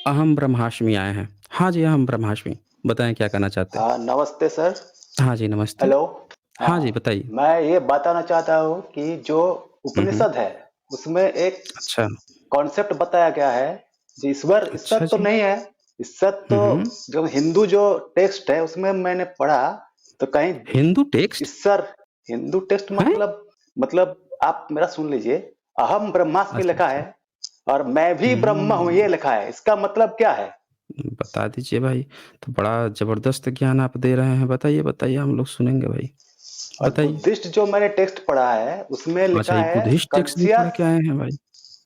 अहम ब्रह्मास्मि आए हैं। हाँ जी, अहम ब्रह्मास्मि। बताएँ क्या कहना चाहते हैं? हाँ, नमस्ते सर। हाँ जी, नमस्ते। हेलो। हाँ जी, हाँ, बताइए। मैं ये बताना चाहता हूँ कि जो हुँ, हुँ। उपनिषद है, उसमें एक अच्छा, कॉन्सेप्ट बताया गया है, जो ईश्वर ईश्वर अच्छा तो जी। नहीं है। ईश्वर हुँ, तो हुँ। जो हिंदू जो टेक्स्ट है, उसमें मैंने पढ़ा, तो कहीं हिंदू टेक्स्ट? ईश्वर हिंदू टेक्स्ट हैं? मतलब आप मेरा सुन लीजिए। अहम ब्रह्मास्मि अच्छा, लिखा अच्छा। है और मैं भी ब्रह्म हूँ, ये हुँ, लिखा है। इसका मतलब क्या है? बता दीजिए भाई। तो बड़ा ज़बरदस्त ज्ञान आप दे रहे हैं। बताइए, बताइए हम लोग सुनेंगे भाई। और बताइए। बुद्धिस्ट जो मैंने टेक्स्ट पढ़ा है, उसमें अच्छा, लिखा ये है बुद्धिस्ट टेक्स्ट भी पढ़ के कॉन्शियस। आए हैं भाई।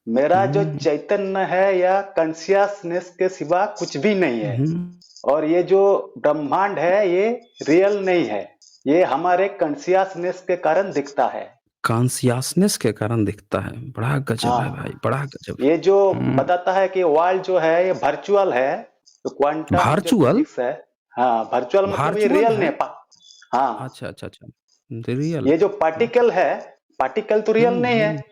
मेरा जो हुँ, चैतन्य है या कॉन्शियसनेस के सिवा कुछ भी नहीं है। हुँ। और ये जो ब्रह्मांड है, ये रियल नहीं है। ये हमारे कॉन्शियसनेस के कारण दिखता है। कॉन्शियसनेस के कारण दिखता है। बड़ा गज़ब है भाई, हाँ, बड़ा गज़ब। ये जो हुँ, बताता है कि वर्ल्ड जो है ये वर्चुअल है, तो क्वांटम जो वर्चुअल? फिजिक्स है। हाँ, वर्चुअल मतलब ये वर्चुअल रियल है? नहीं है। हाँ, अच्छा, अच्छा, अच्छा। रियल। ये जो हुँ, पार्टिकल है, पार्टिकल तो रियल हुँ, नहीं है। हुँ।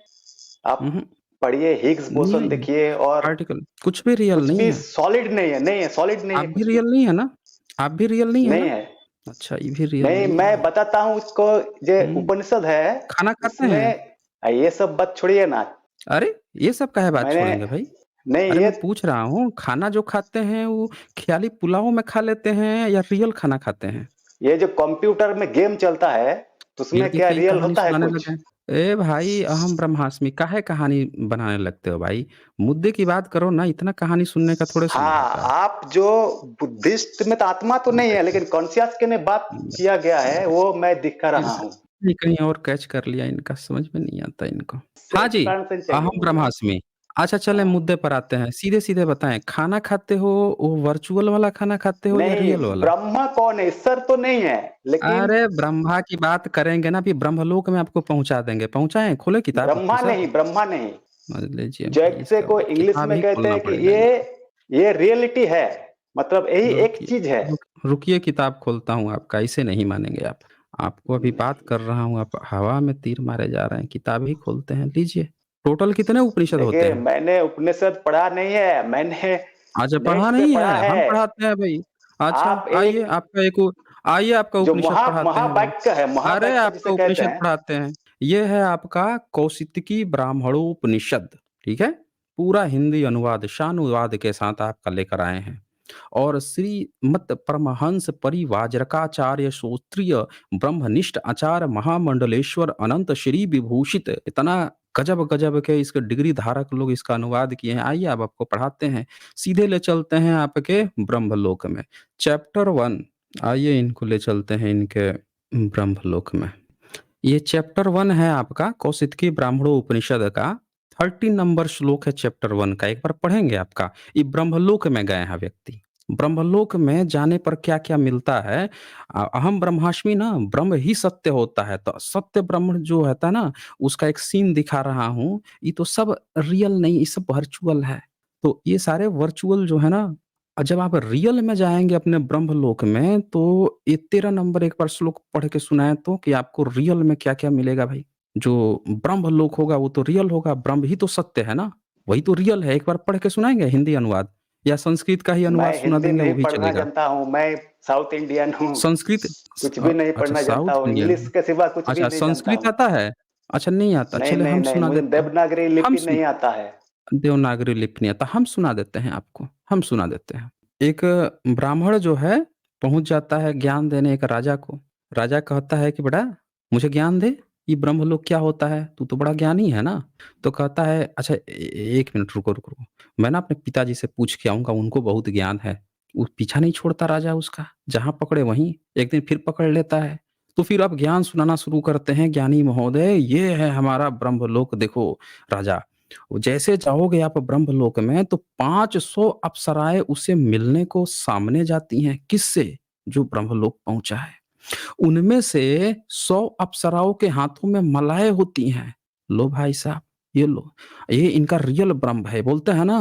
आप उहुँ, पढ़िए, हिग्स बोसन नहीं, देखिए, और पार्टिकल कुछ भी रियल कुछ नहीं भी है। सॉलिड नहीं है, नहीं है, सॉलिड नहीं है आप भी कुछ भी। रियल नहीं है ना? आप भी रियल नहीं है नहीं ना? है। अच्छा, ये भी रियल नहीं, नहीं मैं है। बताता हूँ इसको। जो हुँ, उपनिषद है, खाना खाते हैं? इसमें ये सब बात छोड़िए ना। अरे! ये सब काहे बात मैंने छोड़ेंगे भाई? नहीं अरे, ये मैं पूछ रहा हूँ, खाना जो खाते हैं वो ख़याली पुलाव में खा लेते हैं या रियल खाना खाते हैं? ये जो कंप्यूटर में गेम चलता है, तो ये उसमें क्या देखिए, ये रियल कहानी होता है सुनाने कुछ? लगे हैं। ए भाई, अहम ब्रह्मास्मि काहे कहानी बनाने लगते हो भाई? मुद्दे की बात करो ना, इतना कहानी सुनने का थोड़े समय हाँ, होता है। आप जो बुद्धिस्ट में तो आत्मा तो नहीं है, देखिए, लेकिन कॉन्शियस के ने बात किया गया है, देखिए, वो मैं दिखा फिर रहा से हूँ। ये कहीं और कैच कर लिया इनका, समझ में नहीं आता इनको। हाँ इस जी, कारण से चाहिए अहम बोल रहा हूँ। ब्रह्मास्मि। अच्छा चलें हाँ। मुद्दे पर आते हैं। सीधे-सीधे बताएँ, खाना खाते हो वो वर्चुअल वाला खाना खाते हो या नहीं, रियल वाला? ब्रह्मा कौन है? ईश्वर तो नहीं है, लेकिन अरे! ब्रह्मा की बात करेंगे ना, अभी ब्रह्मलोक में आपको पहुँचा देंगे। पहुँचाएँ? खोलें किताब ब्रह्मा उपनिषद? नहीं, ब्रह्मा नहीं। समझ लीजिए भाई जैसे इसका को इंग्लिश किताब में ही कहते खोलना हैं कि पड़ेगा ये इनको। ये रियलिटी है, मतलब यही एक रुकिए, चीज है। रुकिए किताब खोलता हूँ आपका, इसे नहीं मानेंगे आप। आपको अभी बात कर रहा हूँ, आप हवा में तीर मारे जा रहे हैं, किताब ही खोलते हैं, लीजिए। टोटल कितने उपनिषद होते देखिए, हैं? मैंने उपनिषद पढ़ा नहीं है, मैंने अच्छा नेट पढ़ा पे नहीं पढ़ा है, हम है। पढ़ाते हैं भई। अच्छा आप आइए एक आपका एक उ आइए आपका जो उपनिषद पढ़ाते हैं भाई। महावाक्य है, अरे महावाक्य जिसे आपका कहते उपनिषद हैं। पढ़ाते हैं। ये है आपका कौशितकी ब्राह्मणोपनिषद, ठीक है? पूरा हिंदी अनुवाद, शानुवाद के साथ आपका लेकर आए हैं। और श्रीमद् परमहंस परिव्राजकाचार्य श्रोत्रिय ब्रह्मनिष्ठ आचार्य महामंडलेश्वर अनंत श्री विभूषित, इतना गजब-गजब के इसके डिग्री धारक लोग इसका अनुवाद किए हैं। आइए अब आपको पढ़ाते हैं। सीधे ले चलते हैं आपके ब्रह्मलोक में। चैप्टर 1 आइए इनको ले चलते हैं इनके ब्रह्मलोक में। ये चैप्टर 1 है आपका कौशितकी ब्राह्मणोपनिषद का 30 नंबर श्लोक है चैप्टर 1 का। एक बार पढ़ेंगे आपका। ये ब्रह्मलोक में गए हैं व्यक्ति। ब्रह्मलोक में जाने पर क्या-क्या मिलता है? अहम ब्रह्मास्मि ना ब्रह्म ही सत्य होता है। तो सत्य ब्रह्म जो होता है ना, उसका एक सीन दिखा रहा हूँ। ये तो सब रियल नहीं, ये सब वर्चुअल है। तो ये सारे वर्चुअल जो है ना, जब आप रियल में जाएँगे अपने ब्रह्मलोक में, तो ये 13 नंबर एक बार श्लोक पढ़ के सुनाएँ तो कि आपको रियल में क्या-क्या मिलेगा भाई? जो ब्रह्मलोक होगा वो तो रियल होगा, ब्रह्म ही तो सत्य है ना? वही तो रियल है। एक बार पढ़ के सुनाएँगे हिंदी अनुवाद? या संस्कृत का ही अनुवाद मैं सुना हिंदी देंगे नहीं वो भी पढ़ना चलेगा। जानता हूँ, मैं साउथ इंडियन हूँ। संस्कृत कुछ भी नहीं अच्छा पढ़ना जानता साउथ हूँ, इंडियन इंग्लिश है। के सिवा कुछ भी अच्छा नहीं जानता संस्कृत हूँ। आता है? अच्छा नहीं आता, नहीं, चलिए नहीं, हम नहीं, सुना मुझे देते हैं। देवनागरी हम लिपि सुन नहीं आता है। देवनागरी लिपि नहीं आता, हम सुना देते हैं आपको, हम सुना देते हैं। एक ब्राह्मण जो है पहुँच जाता है ज्ञान देने एक राजा को। राजा कहता है कि बेटा मुझे ज्ञान दे, ये ब्रह्मलोक क्या होता है? तू तो बड़ा ज्ञानी है ना? तो कहता है अच्छा 1 मिनट रुको, रुको, रुको। मैं ना अपने पिताजी से पूछ के आऊँगा, उनको बहुत ज्ञान है। वो पीछा नहीं छोड़ता राजा उसका, जहाँ पकड़े वहीं, एक दिन फिर पकड़ लेता है। तो फिर अब ज्ञान सुनाना शुरू करते हैं, ज्ञानी महोदय ये है हमारा ब्रह्मलोक देखो राजा। जैसे जाओगे आप ब्रह्मलोक में तो 500 अप्सराएँ उसे मिलने को सामने जाती हैं। किससे? जो ब्रह्मलोक पहुँचा है। उनमें से 100 अप्सराओं के हाथों में मालाएँ होती हैं। लो भाई साहब, ये लो। ये इनका रियल ब्रह्म है। बोलते हैं ना,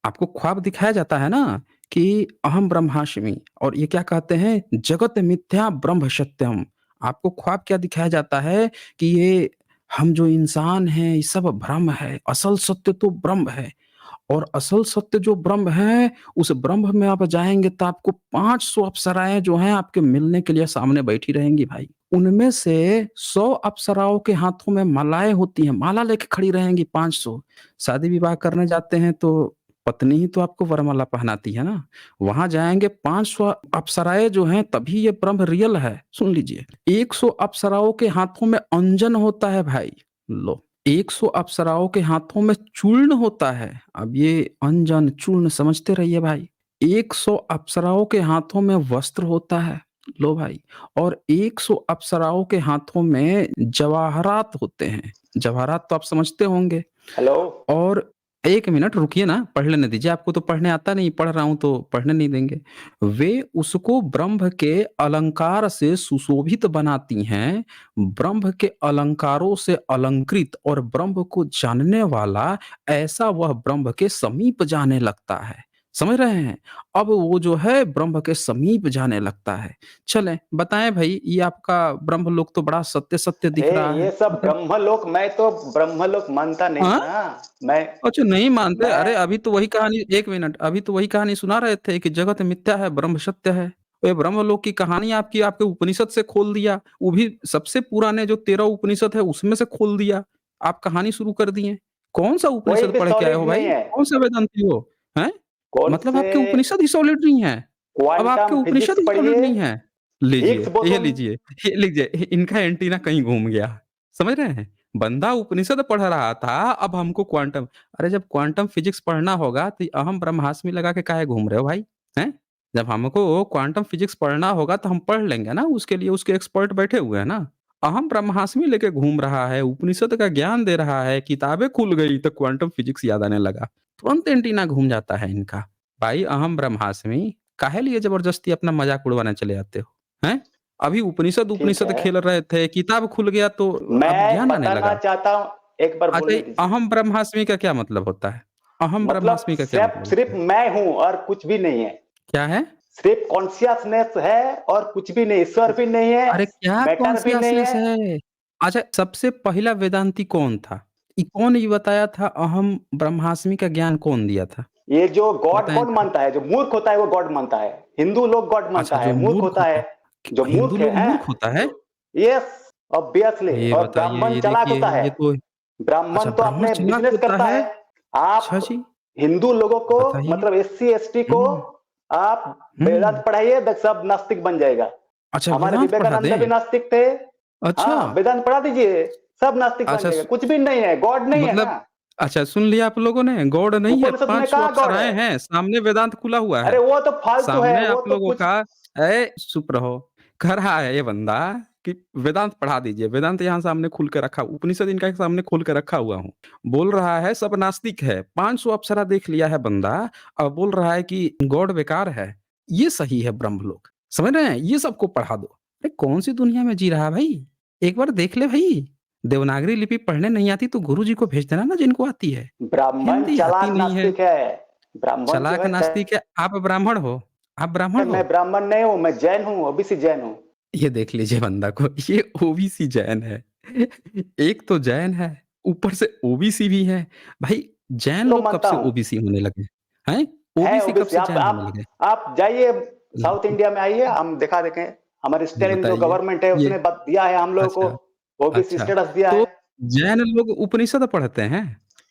आपको ख्वाब दिखाया जाता है ना कि अहम ब्रह्मास्मि और ये क्या कहते हैं, जगत मिथ्या ब्रह्म सत्यम। आपको ख्वाब क्या दिखाया जाता है कि ये हम जो इंसान हैं, ये सब भ्रम है, असल सत्य तो ब्रह्म है। और असल सत्य जो ब्रह्म है, उस ब्रह्म में आप जाएँगे तो आपको 500 अप्सराएँ जो हैं आपके मिलने के लिए सामने बैठी रहेंगी भाई। उनमें से 100 अप्सराओं के हाथों में मालाएँ होती हैं, माला लेके खड़ी रहेंगी 500। शादी-विवाह करने जाते हैं तो पत्नी ही तो आपको वरमाला पहनाती है ना। वहाँ जाएँगे 500 अप्सराएँ जो हैं तभी ये ब्रह्म रियल है। सुन लीजिए, 100 अप्सराओं के हाथों में अंजन होता है भाई। लो, 100 अप्सराओं के हाथों में चूर्ण होता है। अब ये अंजन, चूर्ण समझते रहिए भाई। 100 अप्सराओं के हाथों में वस्त्र होता है। लो भाई, और 100 अप्सराओं के हाथों में जवाहरात होते हैं। जवाहरात तो आप समझते होंगे। हेलो। और 1 मिनट रुकिए ना, पढ़ लेने दीजिए, आपको तो पढ़ने आता नहीं, पढ़ रहा हूँ तो पढ़ने नहीं देंगे। वे उसको ब्रह्म के अलंकार से सुशोभित बनाती हैं, ब्रह्म के अलंकारों से अलंकृत और ब्रह्म को जानने वाला ऐसा वह ब्रह्म के समीप जाने लगता है। समझ रहे हैं? अब वो जो है ब्रह्म के समीप जाने लगता है। चलें, बताएँ भई ये आपका ब्रह्मलोक तो बड़ा सत्य-सत्य दिख अरे रहा ये है। सब ब्रह्मलोक, मैं तो ब्रह्मलोक मानता नहीं हाँ? ना। मैं अच्छा नहीं मानते? मैं अरे अभी तो वही कहानी 1 मिनट, अभी तो वही कहानी सुना रहे थे कि जगत मिथ्या है, ब्रह्म सत्य है। ये ब्रह्मलोक की कहानी आपकी आपके उपनिषद से खोल दिया, वो भी सबसे पुराने जो 13 उपनिषद है उसमें से खोल दिया। आप कहानी शुरू कर दिए। कौन-सा कोई उपनिषद भी पढ़ के आए हो सॉलिड भाई? नहीं है। कौन-सा वेदांती हो? हैं? कौन मतलब से आपके उपनिषद ही सॉलिड नहीं हैं। अब आपके क्वांटम उपनिषद फिजिक्स ही सॉलिड पढ़िए, नहीं हैं। लीजिए, हिग्स ये बोसोन। लीजिए, ये लीजिए, इनका एंटीना कहीं घूम गया। समझ रहे हैं? बंदा उपनिषद पढ़ रहा था, अब हमको क्वांटम। अरे जब क्वांटम फिजिक्स पढ़ना होगा तो अहम ब्रह्मास्मि लगा के काहे घूम रहे हो भाई? हैं? जब हमको क्वांटम फिजिक्स पढ़ना होगा तो हम पढ़ लेंगे ना, उसके लिए उसके एक्सपर्ट बैठे हुए हैं ना। अहम ब्रह्मास्मि लेके घूम रहा है, उपनिषद का ज्ञान दे रहा है, किताबें खुल गई तो क्वांटम फिजिक्स याद आने लगा। तुरंत एंटीना घूम जाता है इनका। भाई अहम ब्रह्मास्मि, काहे लिए ज़बरदस्ती अपना मज़ाक उड़वाने चले जाते हो? हैं? अभी उपनिषद ठीक उपनिषद है। खेल रहे थे, किताब खुल गया तो अब मैं ज्ञान आने बताना लगा। चाहता हूँ, एक बार अच्छा, बोलने ये दीजिए। अहम ब्रह्मास्मि का क्या मतलब होता है? अहम मतलब ब्रह्मास्मि का क्या सिर्फ मतलब सिर्फ होता है? मैं हूँ और कुछ भी नहीं है। क्या है? सिर्फ कॉन्शियसनेस है और कुछ भी नहीं। ईश्वर भी नहीं है, अरे क्या मैटर भी नहीं कॉन्शियसनेस है। है? अच्छा, सबसे पहला वेदांती कौन था? कौन ये बताया था अहम ब्रह्मास्मि का ज्ञान कौन दिया था? ये जो गॉड बताएँ कौन तो? मानता है? जो मूर्ख होता है वो गॉड मानता है। हिंदू लोग गॉड अच्छा, मानता जो है, मूर्ख मूर्ख होता होता है। है। जो हिंदू मूर्ख है, लोग मूर्ख हैं? होता है? जो यस, ऑब्वियसली। ये और बताइए, ब्राह्मण ये चालाक देखिए, होता है। ये तो अच्छा ब्राह्मण तो ब्राह्मण अपने चालाक बिजनेस होता करता है? है। आप अच्छा जी, हिंदू लोगों को, बताइए। मतलब एससी एसटी को, हुँ, आप वेदांत हुँ। पढ़ाइए, सब नास्तिक बन जाएगा। अच्छा हमारे वेदांत पढ़ा विवेकानंद भी दें? नास्तिक थे। अच्छा, हाँ, वेदांत पढ़ा दीजिए, सब नास्तिक बन अच्छा जाएगा। कुछ भी नहीं है, गॉड नहीं है मतलब ना। अच्छा सुन लिया आप लोगों ने, गॉड नहीं है, उपनिषद में 500 कहाँ गॉड है? अप्सराएँ हैं, सामने वेदांत खुला हुआ अरे है। वो तो फालतू है, सामने वो आप तो लोगों कुछ। का चुप रहो। कह रहा है ये बंदा कि वेदांत पढ़ा दीजिए, वेदांत यहाँ सामने खुल के रखा, उपनिषद इनका सामने खोल के रखा हुआ हूँ। बोल रहा है सब नास्तिक है, 500 अप्सरा देख लिया है बंदा, अब बोल रहा है कि गॉड बेकार है। ये सही है ब्रह्मलोक, समझ रहे हैं? ये सबको पढ़ा दो। अरे कौन-सी दुनिया में जी रहा है भाई? एक बार देख ले भई। देवनागरी लिपि पढ़ने नहीं आती तो गुरुजी को भेज देना ना जिनको आती है। ब्राह्मण हिंदी आती चालाक नहीं है, नास्तिक है। ब्राह्मण जो चालाक है नास्तिक है। आप ब्राह्मण हो? आप ब्राह्मण हो? मैं ब्राह्मण नहीं हूँ, मैं जैन हूँ, ओबीसी जैन हूँ। ये देख लीजिए बंदा को, ये ओबीसी जैन है। एक तो जैन है, ऊपर से ओबीसी भी है। भाई जैन तो लोग कब मानता से हूँ, ओबीसी होने लगे? हैं? है ओबीसी कब ओबीसी। से जैन होने लगे? आप जाइए साउथ हुँ, इंडिया में, आइए, हम दिखा देंगे। हमारे स्टेलिन जो बताइए। गवर्नमेंट है ये उसने दिया है हम लोगों अच्छा, को, ओबीसी अच्छा। स्टेटस दिया तो है। जैन लोग उपनिषद पढ़ते हैं?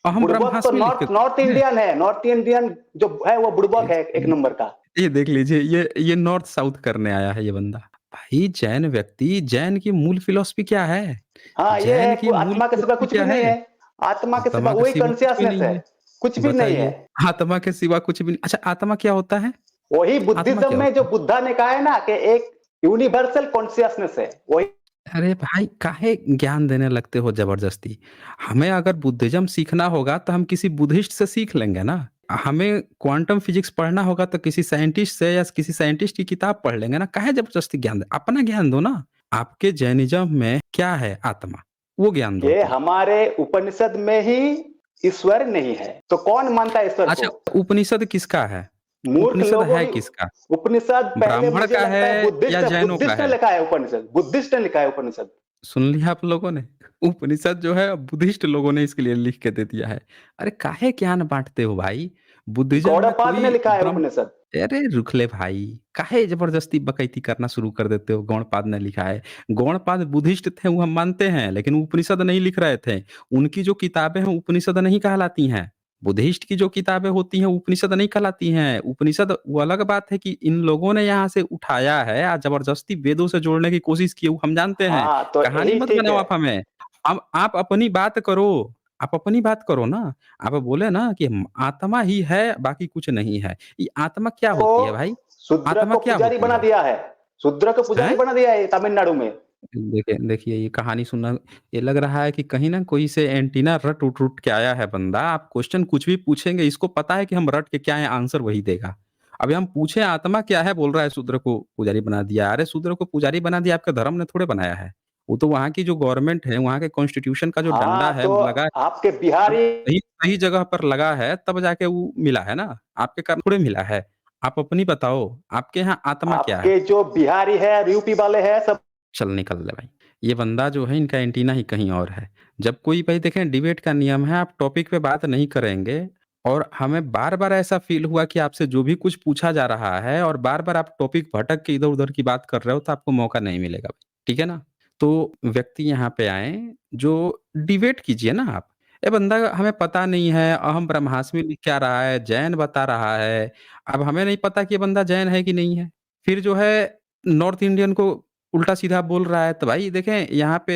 अहम बुड़बक तो ब्रह्मास्मि लिख के नॉर्थ नॉर्थ हैं? इंडियन है। नॉर्थ इंडियन जो है वो बुड़बक है, एक ये नंबर का। ये देख लीजिए, ये नॉर्थ साउथ करने आया है ये बंदा। भाई जैन व्यक्ति, जैन की मूल फिलॉसफी क्या है? हाँ, ये जैन है, की मूल आत्मा के सिवा फिलॉसफी कुछ भी क्या नहीं है? है। आत्मा के सिवा आत्मा के वही सिवा कुछ भी कॉन्शियसनेस नहीं है। है। कुछ भी नहीं है। बताइए, आत्मा के सिवा कुछ भी नहीं। अच्छा आत्मा क्या होता है? वही आत्मा बुद्धिज्म क्या में जो होता है? बुद्धा ने कहा है ना कि एक यूनिवर्सल कॉन्शियसनेस है, वही। अरे भाई काहे ज्ञान देने लगते हो ज़बरदस्ती? हमें अगर बुद्धिज़्म सीखना होगा तो हम किसी बुद्धिस्ट से सीख लेंगे ना। हमें क्वांटम फिज़िक्स पढ़ना होगा तो किसी साइंटिस्ट से या किसी साइंटिस्ट की किताब पढ़ लेंगे ना। काहे ज़बरदस्ती ज्ञान दें? अपना ज्ञान दो ना। आपके जैनिज़्म में क्या है आत्मा? वो ज्ञान दो ये अपना। हमारे उपनिषद में ही ईश्वर नहीं है, तो कौन मानता है ईश्वर अच्छा को? उपनिषद किसका है? मूर्ख उपनिषद लोगों है ही। किसका? उपनिषद पहले ब्राह्मण मुझे का लगता है है या बुद्धिस्ट जैनों का बुद्धिस्ट ने है? लिखा है। उपनिषद बुद्धिस्ट ने लिखा है उपनिषद। सुन लिया आप लोगों ने? उपनिषद जो है बुद्धिस्ट लोगों ने इसके लिए लिख के दे दिया है। अरे काहे ज्ञान बाँटते हो भाई? बुद्धिज़्म में गौड़पाद ने कोई लिखा है ब्रह्म उपनिषद। अरे रुक ले भाई, काहे ज़बरदस्ती बकैती करना शुरू कर देते हो? गौड़पाद ने लिखा है। गौड़पाद बुद्धिस्ट थे वो हम मानते हैं, लेकिन उपनिषद नहीं लिख रहे थे। उनकी जो किताबें हैं उपनिषद नहीं कहलाती हैं। बुद्धिस्ट की जो किताबें होती हैं उपनिषद नहीं कहलाती हैं। उपनिषद वो अलग बात है कि इन लोगों ने यहाँ से उठाया है ज़बरदस्ती वेदों से जोड़ने की कोशिश की है, वो हम जानते हैं। हाँ, तो कहानी यही मत ठीक बनाओ है। आप हमें। अब आप अपनी बात करो, आप अपनी बात करो ना। आप बोले ना कि आत्मा ही है, बाकी कुछ नहीं है। ये आत्मा क्या को होती है भाई? शूद्र आत्मा को क्या पुजारी होती बना है? दिया है। शूद्र को पुजारी हैं? बना दिया है तमिलनाडु में। देखिए देखिए ये कहानी सुनना ये लग रहा है कि कहीं न कोई से एंटीना रट-उट के आया है बंदा। आप क्वेश्चन कुछ भी पूछेंगे, इसको पता है कि हम रट के क्या है आंसर वही देगा। अभी हम पूछे आत्मा क्या है, बोल रहा है शूद्र को पुजारी बना दिया। अरे शूद्र को पुजारी बना दिया आपके धर्म ने थोड़े बनाया है। वो तो वहाँ की जो गवर्नमेंट है, वहाँ के कॉन्स्टिट्यूशन का जो हाँ, डंडा है तो वो लगा है, आपके जब बिहारी सही सही जगह पर लगा है तब जाके वो मिला है ना। आपके कारण थोड़े मिला है। आप अपनी बताओ, आपके यहाँ आत्मा क्या है? आपके जो बिहारी है, यूपी वाले हैं, सब चल निकल ले भाई। ये बंदा जो है इनका एंटीना ही कहीं और है। जब कोई भाई देखें डिबेट का नियम है आप टॉपिक पे बात नहीं करेंगे और हमें बार-बार ऐसा फ़ील हुआ कि आपसे जो भी कुछ पूछा जा रहा है और बार-बार आप टॉपिक भटक के इधर-उधर की बात कर रहे हो तो आपको मौका नहीं मिलेगा भाई, ठीक है ना? तो व्यक्ति यहाँ पे आएँ जो डिबेट कीजिए ना आप। ये बंदा हमें पता नहीं है, अहम ब्रह्मास्मि लिख के आ रहा है, जैन बता रहा है। अब हमें नहीं पता कि ये बंदा जैन है कि नहीं है। फिर जो है नॉर्थ इंडियन को उल्टा-सीधा बोल रहा है, तो भाई देखें यहाँ पे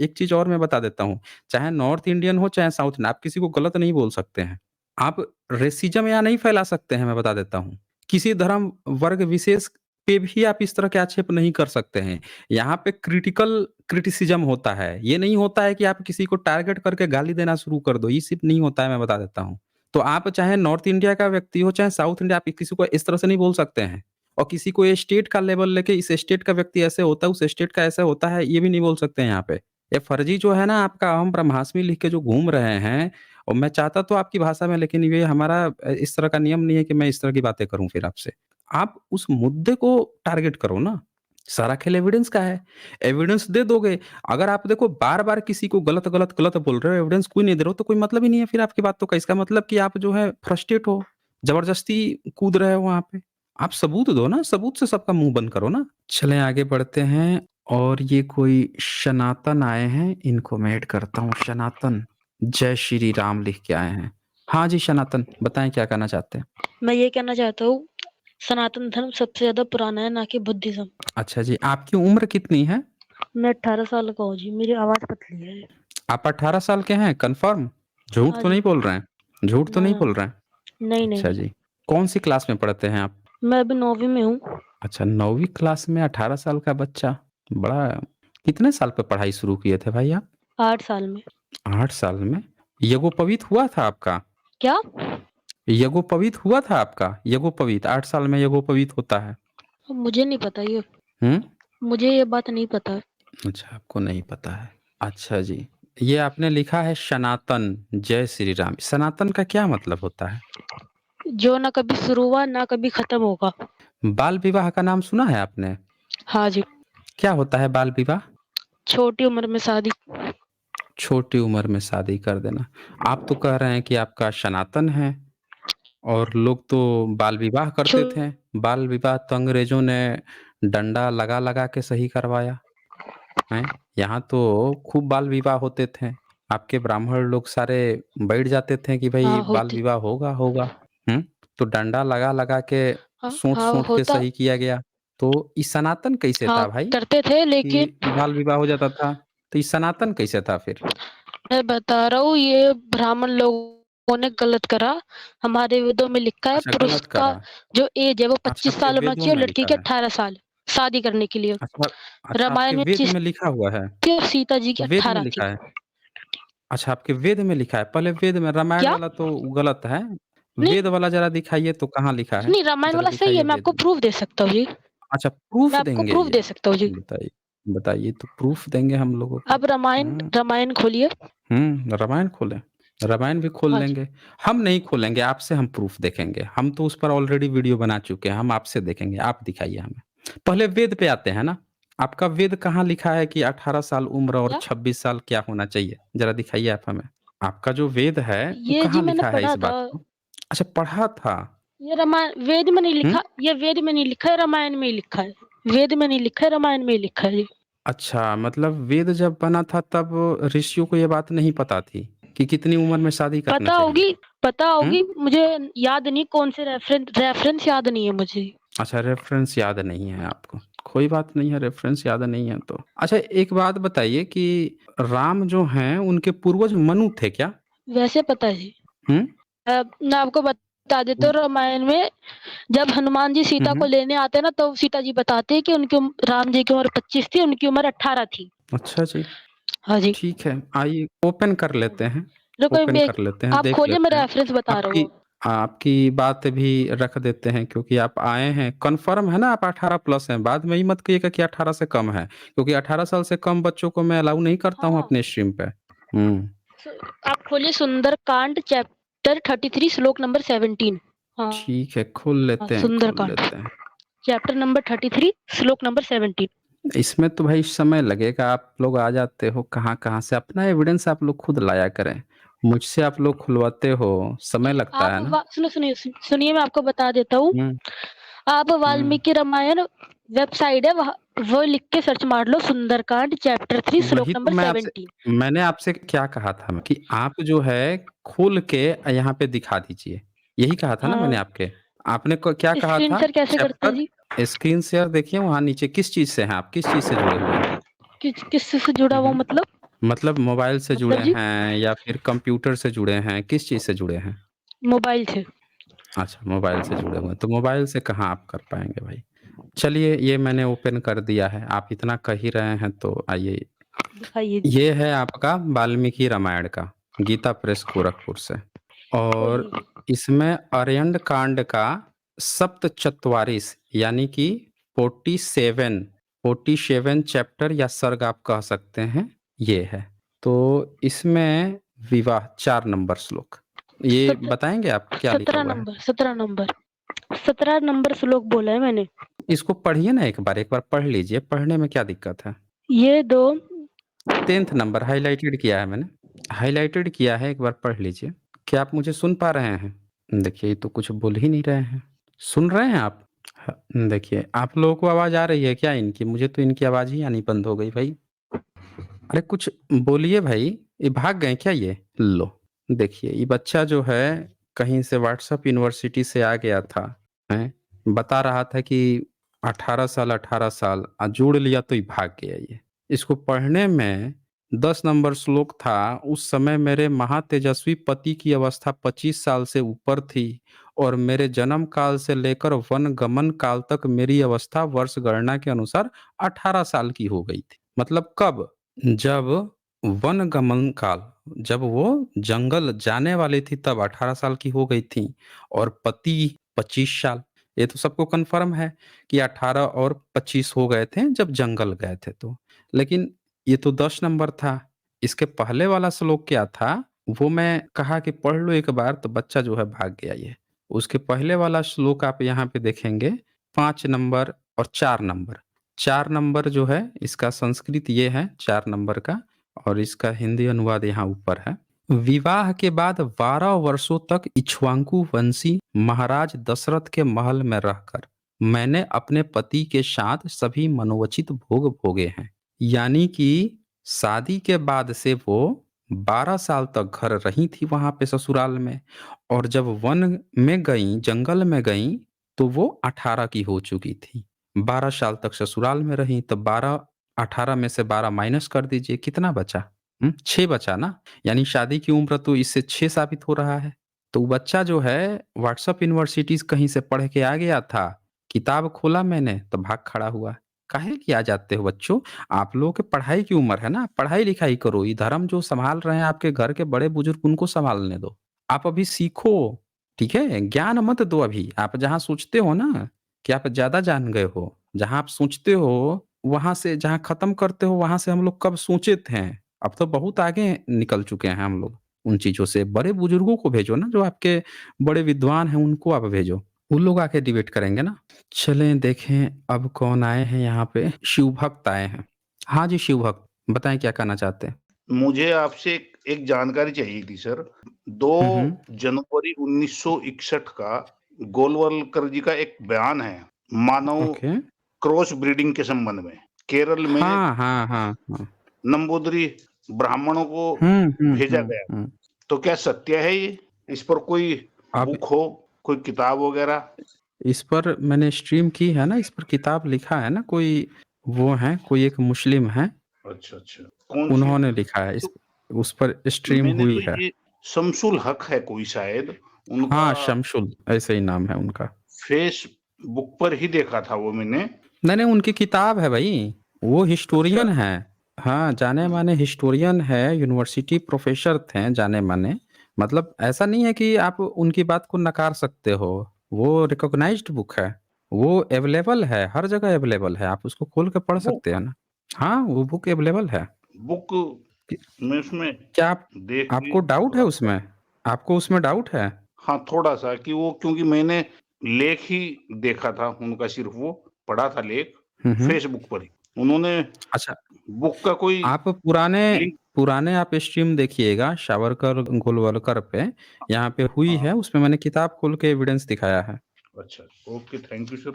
एक चीज़ और मैं बता देता हूँ, चाहे नॉर्थ इंडियन हो, चाहे साउथ इंडियन, आप किसी को गलत नहीं बोल सकते हैं। आप रेसिज़्म यहाँ नहीं फैला सकते हैं, मैं बता देता हूँ। किसी धर्म वर्ग विशेष पे भी आप इस तरह के आक्षेप नहीं कर सकते हैं। यहाँ पे क्रिटिकल क्रिटिसिज़्म होता है, ये नहीं होता है कि आप किसी को टारगेट करके गाली देना शुरू कर दो, ये सिर्फ़ नहीं होता है, मैं बता देता हूँ। तो आप चाहे नॉर्थ इंडिया का व्यक्ति हो, चाहे साउथ इंडिया, आप किसी को इस तरह से नहीं बोल सकते हैं। और किसी को ये स्टेट का लेवल लेके इस स्टेट का व्यक्ति ऐसे होता है, उस स्टेट का ऐसा होता है, ये भी नहीं बोल सकते हैं यहाँ पे। ये फर्जी जो है ना आपका अहम ब्रह्मास्मि लिख के जो घूम रहे हैं और मैं चाहता तो आपकी भाषा में लेकिन ये हमारा इस तरह का नियम नहीं है कि मैं इस तरह की बातें करूँ फिर आपसे। आप उस मुद्दे को टारगेट करो ना। सारा खेल एविडेंस का है। एविडेंस दे दोगे, अगर आप देखो बार-बार किसी को गलत बोल रहे हो, एविडेंस कोई नहीं दे रहे हो तो कोई मतलब ही नहीं है फिर आपकी बातों का। इसका मतलब कि आप जो है फ्रस्ट्रेट हो, ज़बरदस्ती कूद रहे हो वहाँ पे। आप सबूत दो ना, सबूत से सबका मुँह बंद करो ना। चलें आगे बढ़ते हैं और ये कोई सनातन आए हैं, इनको मैं ऐड करता हूँ सनातन, जय श्री राम लिख के आए हैं। हाँ जी, सनातन बताएँ क्या कहना चाहते हैं? मैं ये कहना चाहता हूँ, सनातन धर्म सबसे ज़्यादा पुराना है, ना कि बुद्धिज़्म। अच्छा जी, आपकी उम्र कितनी है? मैं 18 साल का हूँ जी, मेरी आवाज़ पतली है। आप 18 साल के हैं कन्फर्म? झूठ हाँ तो जी। नहीं बोल रहे हैं? झूठ तो ना, नहीं ना। बोल रहे हैं? नहीं, अच्छा नहीं। जी। कौन-सी क्लास में पढ़ते हैं आप? मैं अभी 9वीं में हूँ। अच्छा 9वीं क्लास में 18 साल का बच्चा, बड़ा कितने साल पे पढ़ाई शुरू किए थे भाई आप? 8 साल में। 8 साल में? यज्ञोपवीत हुआ था आपका? क्या? यज्ञोपवीत हुआ था आपका? यज्ञोपवीत 8 साल में यज्ञोपवीत होता है। मुझे नहीं पता ये। हुँ? मुझे ये बात नहीं पता। अच्छा आपको नहीं पता है। अच्छा जी। ये आपने लिखा है सनातन, जय श्री राम। सनातन का क्या मतलब होता है? जो ना कभी शुरू हुआ, ना कभी खत्म होगा। बाल विवाह का नाम सुना है आपने? हाँ जी। क्या होता है बाल विवाह? छोटी उम्र में शादी। छोटी उम्र में शादी कर देना। आप तो कह रहे हैं कि आपका सनातन है और लोग तो बाल विवाह छो करते थे। बाल विवाह तो अंग्रेज़ों ने डंडा लगा-लगा के सही करवाया, हैं? यहाँ तो खूब बाल विवाह होते थे। आपके ब्राह्मण लोग सारे बैठ जाते थे कि भई हाँ, बाल होती। विवाह होगा, होगा। हुँ? तो डंडा लगा-लगा के हाँ, हाँ, सूँट-सूँट के होता। सही किया गया। तो ये सनातन कैसे हाँ, था भाई करते थे लेकिन कि बाल विवाह हो जाता था? तो ये सनातन कैसे था फिर? मैं बता रहा हूँ, ये ब्राह्मण लोगों ने गलत करा। हमारे वेदों में लिखा है अच्छा पुरुष गलत का करा। जो एज है वो अच्छा 25 आपके साल होना वेदों चाहिए और में लड़की लिखा के है। 18 साल शादी करने के लिए। अच्छा अच्छा आपके रामायण में वेद 25 में लिखा हुआ है। थी और सीता जी की वेद में 18 थी। लिखा है। अच्छा आपके वेद में लिखा है। पहले वेद में रामायण क्या? वाला तो गलत है। नहीं, वेद वाला ज़रा दिखाइए तो कहाँ लिखा है? नहीं, रामायण ज़रा वाला सही दिखाइए है, मैं वेद आपको में। प्रूफ़ दे सकता हूँ जी। अच्छा प्रूफ़ मैं आपको देंगे प्रूफ़ ये? दे सकता हूँ जी। बताइए, बताइए तो प्रूफ़ देंगे हम लोगों को। अब रामायण हुँ, रामायण खोलिए। रामायण खोलें? रामायण भी खोल हाँ जी। लेंगे। हम नहीं खोलेंगे, आपसे हम प्रूफ़ देखेंगे। हम तो उस पर ऑलरेडी वीडियो बना चुके हैं, हम आपसे देखेंगे, आप दिखाइए हमें। पहले वेद पे आते हैं ना? आपका वेद कहाँ लिखा है कि 18 साल उम्र और क्या? 26 साल क्या होना चाहिए? ज़रा दिखाइए आप हमें। आपका जो वेद है, वो ये जी कहाँ मैंने लिखा है इस पढ़ा था। बात को? अच्छा, पढ़ा था। ये रामायण वेद में नहीं हुँ? लिखा, ये वेद में नहीं लिखा है, रामायण में ही लिखा है। वेद में नहीं लिखा है, रामायण में ही लिखा है ये। अच्छा, मतलब वेद जब बना था तब ऋषियों को ये बात नहीं पता थी कि कितनी उम्र में शादी करना पता चाहिए? होगी, पता हुँ? होगी, मुझे याद नहीं कौन से रेफरेंस याद नहीं है मुझे। अच्छा, रेफ़रेंस याद नहीं है आपको। कोई बात नहीं है, रेफ़रेंस याद नहीं है तो। अच्छा, एक बात बताइए कि राम जो हैं, उनके पूर्वज मनु थे क्या? वैसे पता है जी। हुँ? मैं आपको बता देता हुँ, हूँ, रामायण में जब हनुमान जी हुँ, सीता को हुँ। लेने आते हैं ना, तो सीता जी बताते हैं कि राम जी की उम्र 25 थी, उनकी उम्र 18 थी। अच्छा जी, हाँ जी। ठीक है। आइए ओपन कर लेते हैं, रुको ओपन एक, कर लेते हैं, आप देख खोलिए, मैं लेते हैं। रेफरेंस बता रहा आपकी हूँ। आपकी बात भी रख देते हैं क्योंकि आप आए हैं, कन्फर्म है ना आप 18 प्लस हैं? बाद में ये मत कहिएगा कि 18 से कम है, क्योंकि 18 साल से कम बच्चों को मैं अलाउ नहीं करता हाँ, हूँ हाँ। अपने स्ट्रीम पे। हुँ, आप खोलिए सुंदरकांड चैप्टर 33 श्लोक नंबर 17। हाँ, ठीक है, हाँ, खोल सुंदरकांड लेते हैं। चैप्टर नंबर 33 श्लोक नंबर 17। इसमें तो भाई समय लगेगा, आप लोग आ जाते हो कहाँ-कहाँ से, अपना एविडेंस आप लोग खुद लाया करें। मुझसे आप लोग खुलवाते हो, समय लगता आप है ना। सुनिए, मैं आपको बता देता हूँ। हुँ, आप हुँ। वाल्मीकि रामायण वेबसाइट है, वहाँ वो लिख के सर्च मार लो, सुंदरकांड चैप्टर 3 श्लोक वही तो नंबर मैं आपसे 17। मैंने आपसे क्या कहा था कि आप जो है खोल के यहाँ पे दिखा दीजिए। यही कहा था ना मैंने हाँ, आपके? आपने क क्या कहा स्क्रीन था? शेयर कैसे करते हैं चैप्टर जी? स्क्रीन शेयर देखिए वहाँ नीचे किस चीज़ से हैं आप? किस चीज़ से जुड़े हुए हैं? किस से जुड़ा हुँ, हुआ हुँ। मतलब? मतलब मोबाइल से जुड़े मतलब जी? हैं या फिर कंप्यूटर से जुड़े हैं, किस चीज़ से जुड़े हैं? मोबाइल से। अच्छा, मोबाइल से जुड़े हुए हैं, तो मोबाइल से कहाँ आप कर पाएँगे भाई। चलिए ये मैंने ओपन कर दिया है, आप इतना कह ही रहे हैं तो आइए। दिखाइए जी। ये है आपका वाल्मीकि रामायण का, गीता प्रेस गोरखपुर से और खोलिए जी। इसमें अरण्य कांड का सप्तचत्वारिश यानी कि 47 47 चैप्टर या सर्ग आप कह सकते हैं, ये है। तो इसमें विवाह 4 नंबर श्लोक। ये सत बताएँगे आप क्या लिखा 17 हुआ है? नंबर 17 नंबर 17 नंबर श्लोक बोला है मैंने। इसको पढ़िए ना एक बार पढ़ लीजिए, पढ़ने में क्या दिक्कत है? ये दो 10th नंबर हाइलाइटेड किया है मैंने, हाइलाइटेड किया है, एक बार पढ़ लीजिए। क्या आप मुझे सुन पा रहे हैं? देखिए, ये तो कुछ बोल ही नहीं रहे हैं। सुन रहे हैं आप? ह देखिए, आप लोगों को आवाज़ आ रही है क्या इनकी? मुझे तो इनकी आवाज़ ही आनी बंद हो गई भई। अरे कुछ बोलिए भाई, ये भाग गए क्या ये? लो, देखिए ये बच्चा जो है कहीं से व्हाट्सएप यूनिवर्सिटी से आ गया था, हैं? बता रहा था कि 18 साल जोड़ लिया तो ये भाग गया ये। इसको पढ़ने में 10 नंबर श्लोक था, उस समय मेरे महातेजस्वी पति की अवस्था 25 साल से ऊपर थी और मेरे जन्म काल से लेकर वनगमन काल तक मेरी अवस्था वर्ष गणना के अनुसार 18 साल की हो गई थी। मतलब कब? जब वनगमन काल, जब वो जंगल जाने वाली थी तब 18 साल की हो गई थी और पति 25 साल। ये तो सबको कन्फर्म है कि 18 और 25 हो गए थे जब जंगल गए थे तो। लेकिन ये तो 10 नंबर था। इसके पहले वाला श्लोक क्या था, वो मैं कहा कि पढ़ लो एक बार तो बच्चा जो है भाग गया ये। उसके पहले वाला श्लोक आप यहाँ पे देखेंगे 5 नंबर और 4 नंबर। 4 नंबर जो है इसका संस्कृत ये है 4 नंबर का और इसका हिंदी अनुवाद यहाँ ऊपर है। विवाह के बाद 12 वर्षों तक इक्ष्वाकु वंशी महाराज दशरथ के महल में रहकर मैंने अपने पति के साथ सभी मनोवचित भोग भोगे हैं। यानी कि शादी के बाद से वो 12 साल तक घर रही थी वहां पे ससुराल में और जब वन में गई, जंगल में गई, तो वो 18 की हो चुकी थी। 12 साल तक ससुराल में रहीं, तो 12 18 में से 12 माइनस कर दीजिए, कितना बचा? 6 बचा ना? यानी शादी की उम्र तो इससे 6 साबित हो रहा है। तो वो बच्चा जो है व्हाट्सएप यूनिवर्सिटीज़ कहीं से पढ़ के आ गया था, किताब खोला मैंने तो भाग खड़ा हुआ। काहे लिए आ जाते हो बच्चों? आप लोगों की पढ़ाई की उम्र है ना, पढ़ाई-लिखाई करो। ये धर्म जो सँभाल रहे हैं आपके घर के बड़े-बुजुर्ग उनको सँभालने दो। आप अभी सीखो, ठीक है? ज्ञान मत दो अभी। आप जहाँ सोचते हो ना कि आप ज़्यादा जान गए हो, जहाँ आप सोचते हो, वहाँ से जहाँ ख़त्म करते हो, वहाँ से हम लोग कब सोचे थे। अब तो बहुत आगे निकल चुके हैं हम लोग उन चीज़ों से। बड़े बुजुर्गों को भेजो ना, जो आपके बड़े विद्वान हैं, उनको आप भेजो। वो लोग आके डिबेट करेंगे ना। चलें देखें अब कौन आए हैं यहाँ पे। शिव भक्त आए हैं। हाँ जी शिव भक्त, बताएं क्या कहना चाहते हैं। मुझे आपसे एक जानकारी चाहिए थी सर। 2 जनवरी 1961 का गोलवलकर जी का एक बयान है मानव ओके। क्रॉस ब्रीडिंग के संबंध में। केरल में हाँ हाँ हाँ हाँ। नंबूदरी ब्राह्मणों को भेजा गया, तो क्या सत्य है ये? इस पर कोई अब बुक हो, कोई किताब वगैरह? इस पर मैंने स्ट्रीम की है ना, इस पर किताब लिखा है ना, कोई वो है, कोई एक मुस्लिम है, अच्छा अच्छा, कौन सी? उन्होंने लिखा है, इस तो उस पर स्ट्रीम मैंने हुई तो है। ये शमसुल हक है कोई शायद, उनका हाँ शमशुल ऐसे ही नाम है उनका। फेसबुक पर ही देखा था वो मैंने। नहीं नहीं, उनकी किताब है भाई, वो हिस्टोरियन अच्छा। है। हाँ जाने माने हिस्टोरियन है, यूनिवर्सिटी प्रोफेसर थे जाने माने। मतलब ऐसा नहीं है कि आप उनकी बात को नकार सकते हो, वो रिकॉग्नाइज्ड बुक है, वो अवेलेबल है, हर जगह अवेलेबल है, आप उसको खोल के पढ़ वो सकते हैं ना। हाँ वो बुक अवेलेबल है। बुक मैं उसमें क्या देख भी आपको डाउट है रहा था। उसमें? आपको उसमें डाउट है? हाँ थोड़ा सा, कि वो क्योंकि मैंने लेख ही देखा था उनका, सिर्फ वो पढ़ा था लेख हम्म। फेसबुक पर ही। उन्होंने अच्छा, बुक का कोई आप पुराने लिंक? पुराने आप स्ट्रीम देखिएगा सावरकर गोलवलकर पे, यहाँ पे हुई हाँ है, उसमें मैंने किताब खोल के एविडेंस दिखाया है। अच्छा, ओके, थैंक यू सर।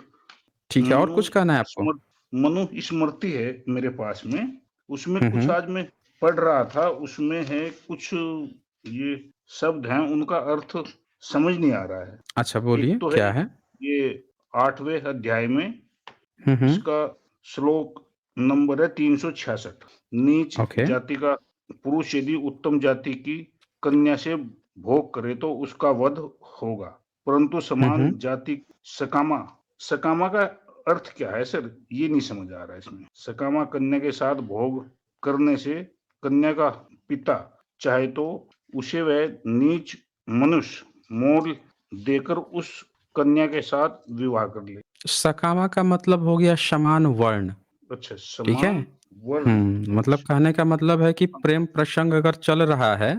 ठीक है, और मनु कुछ कहना है आपको? मनु स्मृति है मेरे पास में, उसमें कुछ हम्म। आज मैं पढ़ रहा था, उसमें है कुछ ये शब्द हैं, उनका अर्थ समझ नहीं आ रहा है। अच्छा एक बोलिए तो है क्या है। ये 8वें अध्याय में, हम्म। इसका श्लोक नंबर है 366। नीच ओके। जाति का पुरुष यदि उत्तम जाति की कन्या से भोग करे तो उसका वध होगा, परंतु समान हम्म। जाति सकामा, सकामा का अर्थ क्या है सर? ये नहीं समझ आ रहा है इसमें। सकामा कन्या के साथ भोग करने से कन्या का पिता चाहे तो उसे वह नीच मनुष्य मोल देकर उस कन्या के साथ विवाह कर ले। सकामा का मतलब हो गया समान वर्ण। अच्छा, ठीक है। समान वर्ण। मतलब अच्छा। कहने का मतलब है कि प्रेम प्रसंग अगर चल रहा है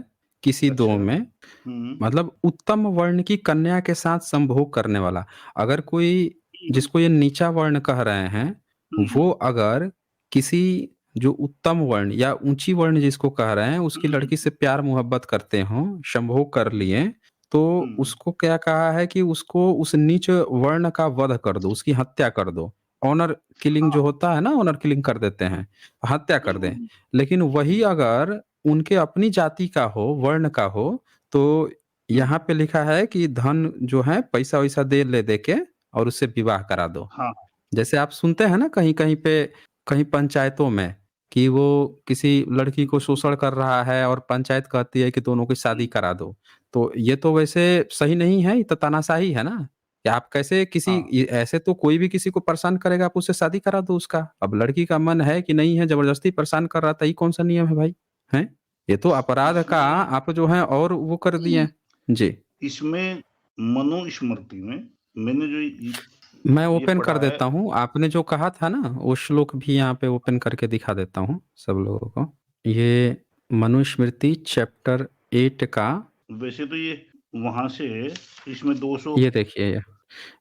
किसी दो अच्छा। में, हम्म मतलब उत्तम वर्ण की कन्या के साथ संभोग करने वाला, अगर कोई, हम्म जिसको ये नीचा वर्ण कह रहे हैं, वो हम्म अगर किसी जो उत्तम वर्ण या ऊंची वर्ण जिसको कह रहे हैं उसकी लड़की से प्यार मोहब्बत करते हो, संभोग कर लिए, तो हम्म, उसको क्या कहा है कि उसको उस नीच वर्ण का वध कर दो, उसकी हत्या कर दो। ऑनर किलिंग जो हाँ। होता है ना, ऑनर किलिंग कर देते हैं, हत्या कर दें। हम्म, लेकिन वही अगर उनके अपनी जाति का हो, वर्ण का हो, तो हम्म, यहाँ पे लिखा है कि धन जो है पैसा वैसा दे के और उससे विवाह करा दो। हाँ जैसे आप सुनते हैं ना कहीं कहीं पे, कहीं पंचायतों में, कि वो किसी लड़की को शोषण कर रहा है और पंचायत कहती है कि दोनों की शादी हम्म, करा दो। तो ये तो वैसे सही नहीं है, ये तो तानाशाही है ना, कि आप कैसे किसी, हाँ। ऐसे तो कोई भी किसी को परेशान करेगा, आप उससे शादी करा दो उसका। अब लड़की का मन है कि नहीं है, जबरदस्ती परेशान कर रहा था, ये कौन सा नियम है भाई? हैं? ये तो अपराध का इसमें आप जो है और वो कर दिए। जी। इसमें मनुस्मृति में मैंने जो मैं ये ओपन कर पढ़ा है। देता हूँ, आपने जो कहा था ना वो श्लोक भी यहाँ पे ओपन करके दिखा देता हूँ सब लोगों को। ये मनुस्मृति चैप्टर 8 का, वैसे तो ये वहां से है, इसमें 200 ये देखिए,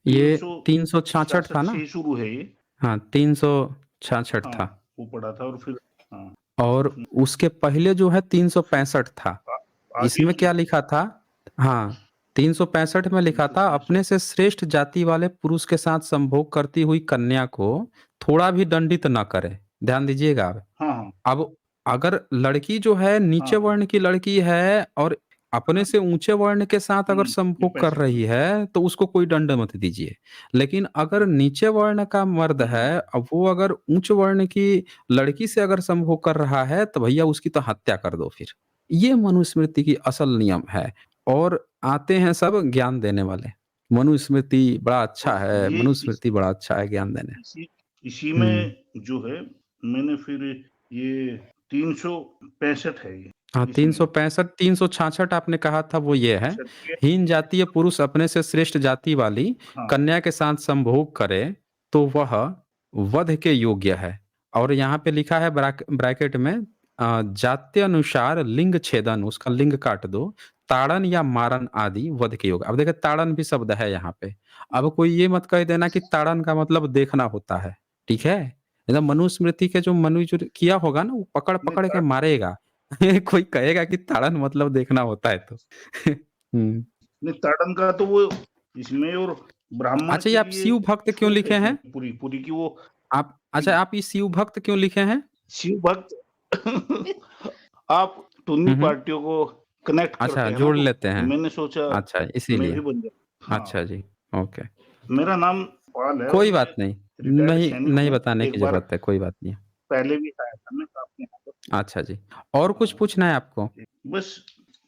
ये 366 366 था से ना। ही शुरू है ये। हाँ 366 हाँ, था, वो पढ़ा था, और फिर हाँ और उसके पहले जो है 365 था। आगे इसमें की क्या लिखा था? हाँ 365 में लिखा था, 365। अपने से श्रेष्ठ जाति वाले पुरुष के साथ संभोग करती हुई कन्या को थोड़ा भी दंडित न करे। ध्यान दीजिएगा आप। हाँ हाँ अब अगर लड़की जो है हाँ नीचे हाँ वर्ण की लड़की है और अपने हाँ। से ऊंचे वर्ण के साथ अगर ये संभोग कर 65 रही में। है तो उसको कोई दंड मत दीजिए। लेकिन अगर नीचे वर्ण का मर्द है, हम्म, अब वो अगर उच्च वर्ण की लड़की से अगर संभोग कर रहा है तो भैया उसकी तो हत्या कर दो फिर। ये मनुस्मृति की असल नियम है। और आते हैं सब ज्ञान देने वाले, मनुस्मृति बड़ा अच्छा और है, ये मनुस्मृति बड़ा अच्छा है ज्ञान देने। इसी इसी हम्म। में जो है, मैंने फिर ये 365 है ये हाँ इसमें। 365 366 आपने कहा था वो ये है, क्षत्रिय। हीन जातीय पुरुष अपने से श्रेष्ठ जाति वाली हाँ कन्या के साथ संभोग करे तो वह वध के योग्य है। और यहाँ पे लिखा है ब्रैकेट में जाति अनुसार लिंग छेदन, उसका लिंग काट दो, ताड़न या मारन आदि वध के योग। अब देखिए ताड़न भी शब्द है यहाँ पे। अब कोई ये मत कह देना कि ताड़न का मतलब देखना होता है, ठीक है? एकदम मनुस्मृति के जो मनु जो किया होगा ना, वो नहीं पकड़-पकड़ के मारेगा। कोई कहेगा कि ताड़न मतलब देखना होता है तो। हुँ। नहीं, ताड़न का तो वो इसमें और ब्राह्मण अच्छा, के ये आप लिए शिव भक्त क्यों छूट है लिखे हैं? इसमें पूरी पूरी की वो आप ये शिव भक्त क्यों लिखे हैं? शिव भक्त आप दोनों हुँ, हुँ। पार्टियों को कनेक्ट करते अच्छा, हैं ना, जोड़ तो लेते हैं। मैंने सोचा अच्छा, मैं इसीलिए। भी बन जाऊं। अच्छा हाँ, जी, ओके। मेरा नाम पाल है और कोई मैं बात नहीं। रिटायर्ड नहीं सैनिक नहीं हूँ। बताने की एक बार ज़रूरत है, कोई बात नहीं। पहले भी आया था मैं आपके यहाँ पर। अच्छा जी, और कुछ पूछना है आपको? बस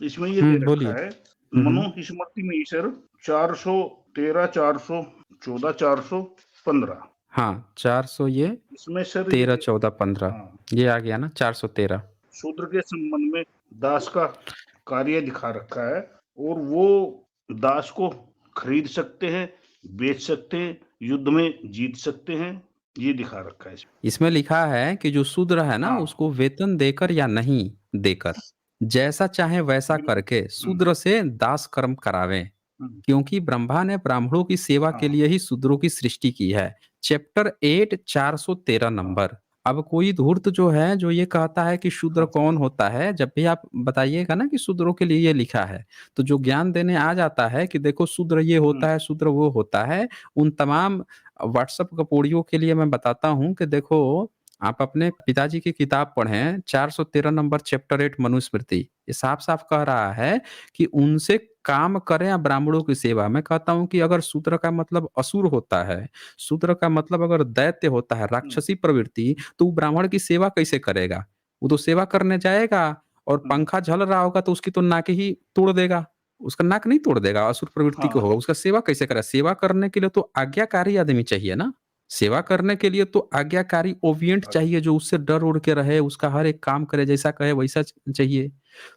इसमें ये हुँ, दे रखा बोलिए। है, हुँ, हुँ। मनुस्मृति में ईश्वर 413, 414, 415। हाँ, 400 ये इसमें सर 13, ये 14, 15 हाँ, ये आ गया ना 413। शूद्र के संबंध में दास का कार्य दिखा रखा है और वो दास को खरीद सकते हैं, बेच सकते हैं, युद्ध में जीत सकते हैं, ये दिखा रखा है इसमें। इसमें लिखा है कि जो शूद्र है ना, हाँ, उसको वेतन देकर या नहीं देकर, जैसा चाहे वैसा बिल्कुल। करके हुँ, शूद्र से दास कर्म करावें। हुँ, क्योंकि ब्रह्मा ने ब्राह्मणों की सेवा के हाँ, लिए ही शूद्रों की सृष्टि की है। चैप्टर 8 413 हाँ, नंबर। अब कोई धूर्त जो है, जो ये कहता है कि शूद्र हाँ, कौन होता है, जब भी आप बताइएगा ना कि शूद्रों के लिए ये लिखा है, तो जो ज्ञान देने आ जाता है कि देखो शूद्र ये हुँ, होता है, शूद्र वो होता है, उन तमाम व्हाट्सएप कपोड़ियों के लिए मैं बताता हूँ कि देखो, आप अपने पिताजी की किताब पढ़ें, 413 नंबर चैप्टर 8 मनुस्मृति। ये साफ-साफ कह रहा है कि उनसे काम करें या ब्राह्मणों की सेवा। मैं कहता हूँ कि अगर शूद्र का मतलब असुर होता है, शूद्र का मतलब अगर दैत्य होता है, हुँ, राक्षसी प्रवृत्ति, तो वो ब्राह्मण की सेवा कैसे करेगा? वो तो सेवा करने जाएगा और हुँ, पंखा झल रहा होगा तो उसकी तो नाक ही तोड़ देगा। उसका नाक नहीं तोड़ देगा, असुर प्रवृत्ति को हाँ, होगा, उसका सेवा कैसे करेगा? सेवा करने के लिए तो आज्ञाकारी आदमी चाहिए ना। सेवा करने के लिए तो आज्ञाकारी ओबिएंट चाहिए, जो उससे डर उड़ के रहे, उसका हर एक काम करे, जैसा कहे वैसा चाहिए।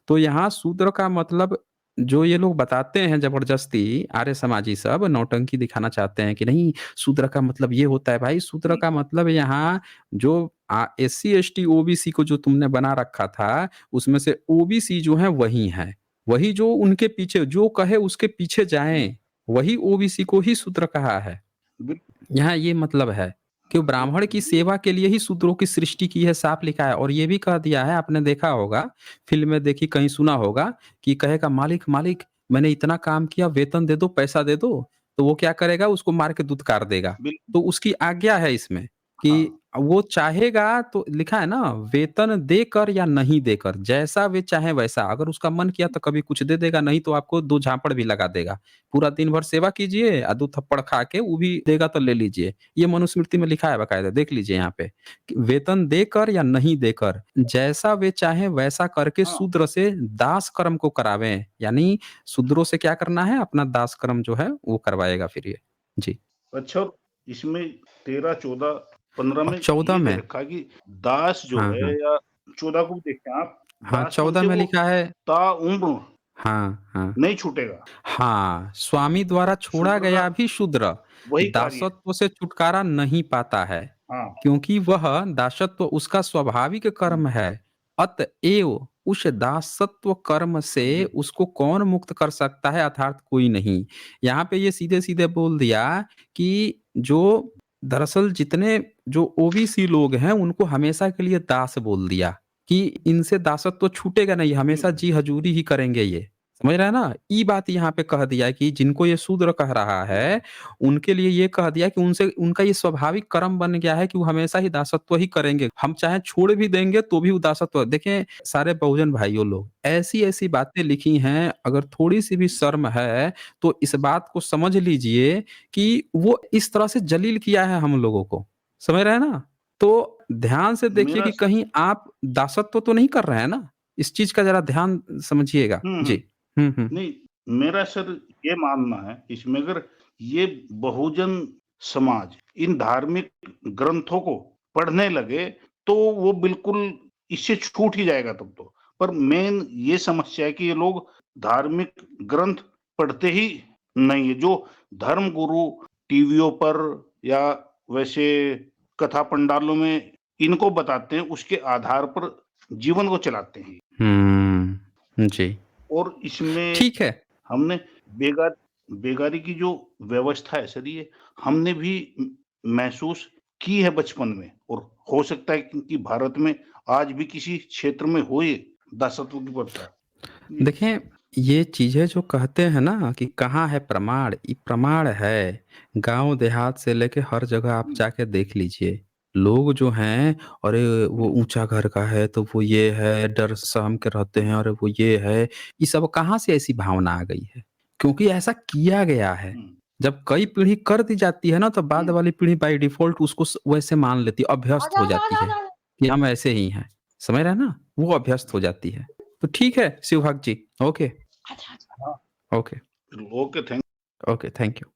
तो यहाँ शूद्र का मतलब जो ये लोग बताते हैं जबरदस्ती, आर्य समाजी सब नौटंकी दिखाना चाहते हैं कि नहीं शूद्र का मतलब ये होता है। भाई शूद्र हुँ, का मतलब यहाँ जो एससी एसटी ओबीसी को जो तुमने बना रखा था, उसमें से ओबीसी जो है वही है। वही जो उनके पीछे जो कहे उसके पीछे हुँ, जाएं, वही ओबीसी को ही शूद्र कहा है। बिल यहाँ ये मतलब है कि ब्राह्मण की ये सेवा के लिए ही शूद्रों की सृष्टि की है, साफ लिखा है। और ये भी कह दिया है, आपने देखा होगा, फ़िल्म में देखी, कहीं सुना होगा कि कहेगा मालिक, मालिक मैंने इतना काम किया, वेतन दे दो, पैसा दे दो। तो वो क्या करेगा, उसको मार के दुत्कार देगा। बिल तो उसकी आज्ञा है इसमें कि हाँ, वो चाहेगा तो लिखा है ना, वेतन देकर या नहीं देकर, जैसा वे चाहे वैसा। अगर उसका मन किया तो कभी कुछ दे देगा, नहीं तो आपको 2 झापड़ भी लगा देगा। पूरा दिन भर सेवा कीजिए, 2 थप्पड़ खा के वो भी देगा तो ले लीजिए। ये मनुस्मृति में लिखा है बाकायदा, देख लीजिए यहाँ पे कि वेतन देकर या नहीं देकर, जैसा वे चाहें वैसा करके हाँ, शूद्र से दास कर्म को करावें। यानी शूद्रों से क्या करना है, अपना दास कर्म जो है वो करवाएगा फिर ये। जी। अच्छा इसमें 13, 14, 15 और में 14 ये दे में रखा है कि दास जो हाँ, है हाँ। या 14 को भी देखें आप, हाँ, दास 14 उनसे में वो लिखा है ताउम्र हाँ, हाँ। नहीं छूटेगा, हाँ, स्वामी द्वारा छोड़ा शूद्र का गया भी शूद्र वही कार्य है। दासत्व से छुटकारा नहीं पाता है, हाँ, क्योंकि वह दासत्व उसका स्वाभाविक हुँ, कर्म है। अतएव उस दासत्व कर्म से जी, उसको कौन मुक्त कर सकता है, अर्थात कोई नहीं। यहाँ पे ये सीधे-सीधे बोल दिया कि जो दरअसल जितने जो ओबीसी लोग हैं, उनको हमेशा के लिए दास बोल दिया कि इनसे दासत्व छूटेगा नहीं, हमेशा बिल्कुल, जी हजूरी ही करेंगे ये। समझ रहे हैं ना? ई बात यहाँ पे कह दिया है कि जिनको ये शूद्र कह रहा हाँ, है, उनके लिए ये कह दिया कि उनसे उनका ये स्वाभाविक कर्म बन गया है कि वो हमेशा ही दासत्व ही करेंगे। हम चाहे छोड़ भी देंगे तो भी वो दासत्व देखें सारे बहुजन भाइयों लोग, ऐसी-ऐसी बातें लिखी हैं, अगर थोड़ी-सी भी शर्म है, तो इस बात को समझ लीजिए कि वो इस तरह से जलील किया है हम लोगों को। समझ रहे हैं ना? तो ध्यान से देखिए मेरा कि कहीं आप दासत्व तो नहीं कर रहे हैं ना? इस चीज़ का ज़रा ध्यान समझिएगा। हुँ, हुँ, जी। हुँ, हुँ। नहीं, मेरा सर ये मानना है इसमें अगर ये बहुजन समाज इन धार्मिक ग्रंथों को पढ़ने लगे, तो वो बिल्कुल इससे छूट ही जाएगा तब तो। पर मेन ये समस्या है कि ये लोग धार्मिक ग्रंथ पढ़ते ही नहीं है। जो धर्म गुरु टीवियों पर या वैसे कथा पंडालों में इनको बताते हैं, उसके आधार पर जीवन को चलाते हैं। जी। और इसमें ठीक है। हमने बेगारी की जो व्यवस्था है सर, ये हमने भी महसूस की है बचपन में, और हो सकता है कि भारत में आज भी किसी क्षेत्र में हो ये दासत्व की प्रथा। देखें, ये चीज़ें जो कहते हैं ना कि कहाँ है प्रमाण, ये प्रमाण है। गाँव देहात से लेके हर जगह आप जाके देख लीजिए। लोग जो हैं, अरे वो ऊँचा घर का है तो वो ये है, डर सहम के रहते हैं, अरे वो ये है। ये सब कहाँ से ऐसी भावना आ गई है? क्योंकि ऐसा किया गया है। जब कई पीढ़ी कर दी जाती है ना, तो बाद वाली पीढ़ी बाय डिफ़ॉल्ट उसको वैसे मान लेती है, अभ्यस्त हो जाती है कि हम ऐसे ही हैं। समझ रहे हैं ना? वो अभ्यस्त हो जाती है। तो ठीक है शिवभक्त जी, ओके। हाँ। Okay. Okay, thank okay, thank you.